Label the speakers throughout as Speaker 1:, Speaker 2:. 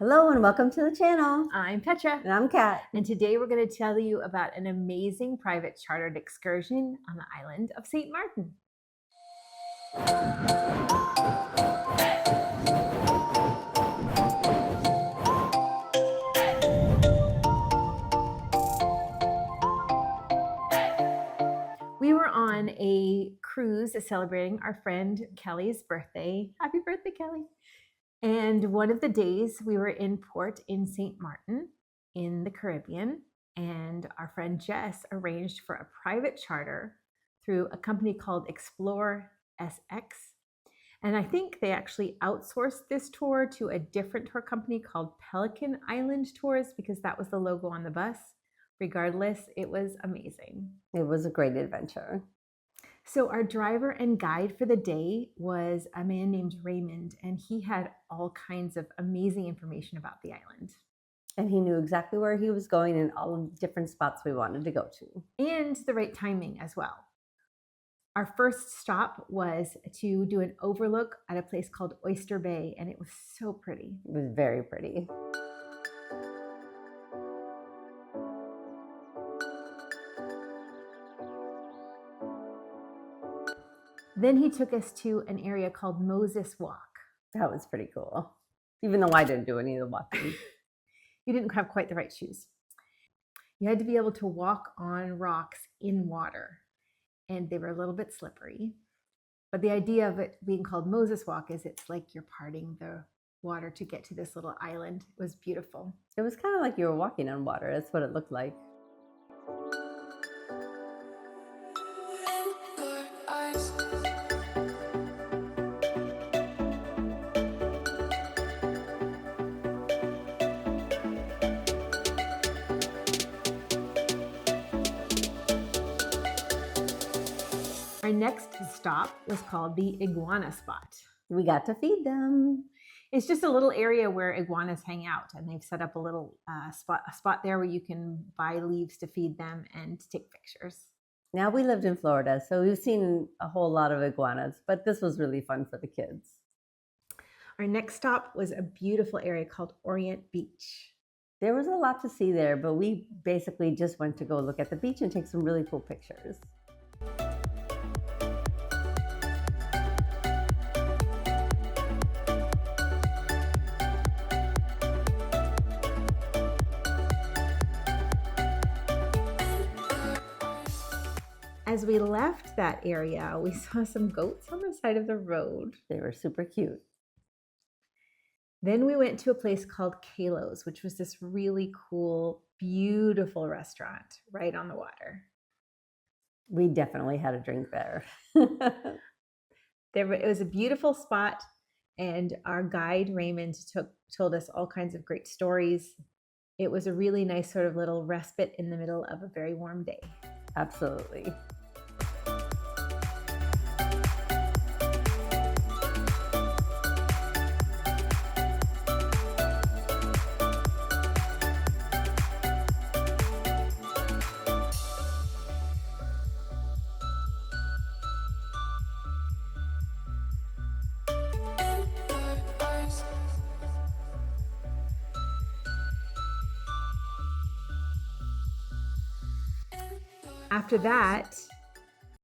Speaker 1: Hello and welcome to the channel.
Speaker 2: I'm Petra.
Speaker 1: And I'm Kat.
Speaker 2: And today we're going to tell you about an amazing private chartered excursion on the island of Saint Maarten. We were on a cruise celebrating our friend Kelly's birthday. Happy birthday, Kelly. And one of the days we were in port in Saint Maarten in the Caribbean, and our friend Jess arranged for a private charter through a company called Explr SX. And I think they actually outsourced this tour to a different tour company called Pelican Island Tours because that was the logo on the bus. Regardless, it was amazing.
Speaker 1: It was a great adventure.
Speaker 2: So our driver and guide for the day was a man named Raymond, and he had all kinds of amazing information about the island.
Speaker 1: And he knew exactly where he was going and all of the different spots we wanted to go to.
Speaker 2: And the right timing as well. Our first stop was to do an overlook at a place called Oyster Bay, and it was so pretty.
Speaker 1: It was very pretty.
Speaker 2: Then he took us to an area called Moses Walk.
Speaker 1: That was pretty cool. Even though I didn't do any of the walking.
Speaker 2: You didn't have quite the right shoes. You had to be able to walk on rocks in water, and they were a little bit slippery. But the idea of it being called Moses Walk is it's like you're parting the water to get to this little island. It was beautiful.
Speaker 1: It was kind of like you were walking on water. That's what it looked like.
Speaker 2: Our next stop was called the Iguana Spot.
Speaker 1: We got to feed them.
Speaker 2: It's just a little area where iguanas hang out, and they've set up a little spot there where you can buy leaves to feed them and take pictures.
Speaker 1: Now, we lived in Florida, so we've seen a whole lot of iguanas, but this was really fun for the kids.
Speaker 2: Our next stop was a beautiful area called Orient Beach.
Speaker 1: There was a lot to see there, but we basically just went to go look at the beach and take some really cool pictures.
Speaker 2: As we left that area, we saw some goats on the side of the road.
Speaker 1: They were super cute.
Speaker 2: Then we went to a place called Kalos, which was this really cool, beautiful restaurant right on the water.
Speaker 1: We definitely had a drink there.
Speaker 2: It was a beautiful spot, and our guide, Raymond, told us all kinds of great stories. It was a really nice sort of little respite in the middle of a very warm day.
Speaker 1: Absolutely.
Speaker 2: After that,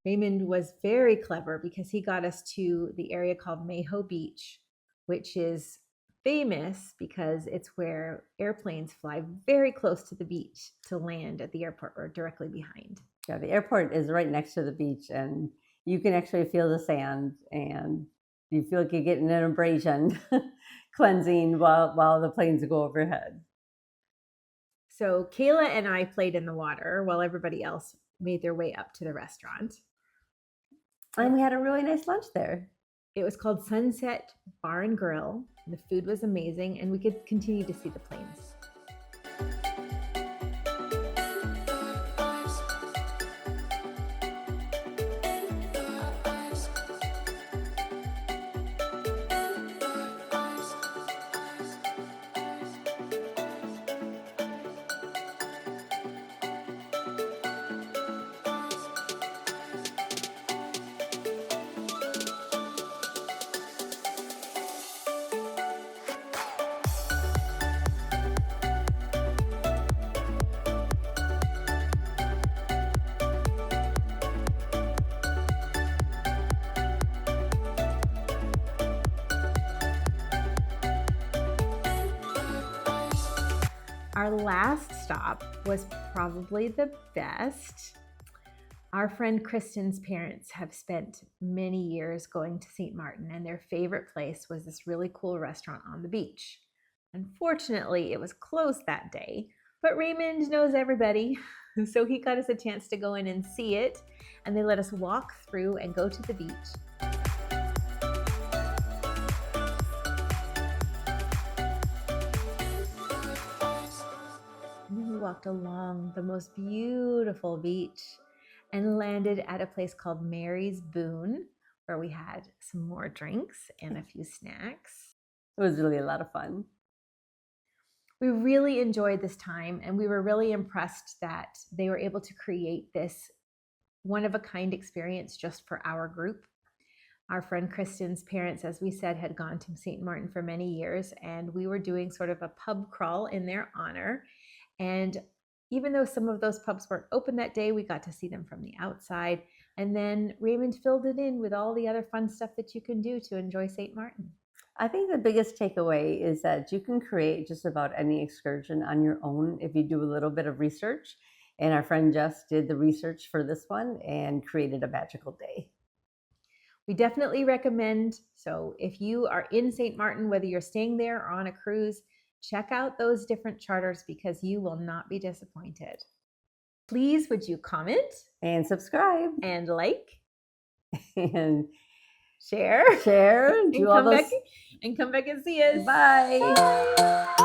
Speaker 2: Raymond was very clever because he got us to the area called Maho Beach, which is famous because it's where airplanes fly very close to the beach to land at the airport or directly behind.
Speaker 1: Yeah, the airport is right next to the beach, and you can actually feel the sand, and you feel like you're getting an abrasion cleansing while the planes go overhead.
Speaker 2: So Kayla and I played in the water while everybody else made their way up to the restaurant.
Speaker 1: And we had a really nice lunch there.
Speaker 2: It was called Sunset Bar and Grill. The food was amazing, and we could continue to see the planes. Our last stop was probably the best. Our friend Kristen's parents have spent many years going to Saint Maarten, and their favorite place was this really cool restaurant on the beach. Unfortunately, it was closed that day, but Raymond knows everybody, so he got us a chance to go in and see it, and they let us walk through and go to the beach. And then we walked along the most beautiful beach and landed at a place called Mary's Boon, where we had some more drinks and a few snacks.
Speaker 1: It was really a lot of fun.
Speaker 2: We really enjoyed this time, and we were really impressed that they were able to create this one-of-a-kind experience just for our group. Our friend Kristen's parents, as we said, had gone to Saint Maarten for many years, and we were doing sort of a pub crawl in their honor. And even though some of those pubs weren't open that day, we got to see them from the outside. And then Raymond filled it in with all the other fun stuff that you can do to enjoy Saint Maarten.
Speaker 1: I think the biggest takeaway is that you can create just about any excursion on your own if you do a little bit of research. And our friend Jess did the research for this one and created a magical day.
Speaker 2: We definitely recommend, so if you are in Saint Maarten, whether you're staying there or on a cruise, check out those different charters because you will not be disappointed. Please, would you comment
Speaker 1: And subscribe.
Speaker 2: and like
Speaker 1: And
Speaker 2: share
Speaker 1: share.
Speaker 2: and
Speaker 1: Do all
Speaker 2: come
Speaker 1: those.
Speaker 2: back and see us.
Speaker 1: Bye.
Speaker 2: Bye.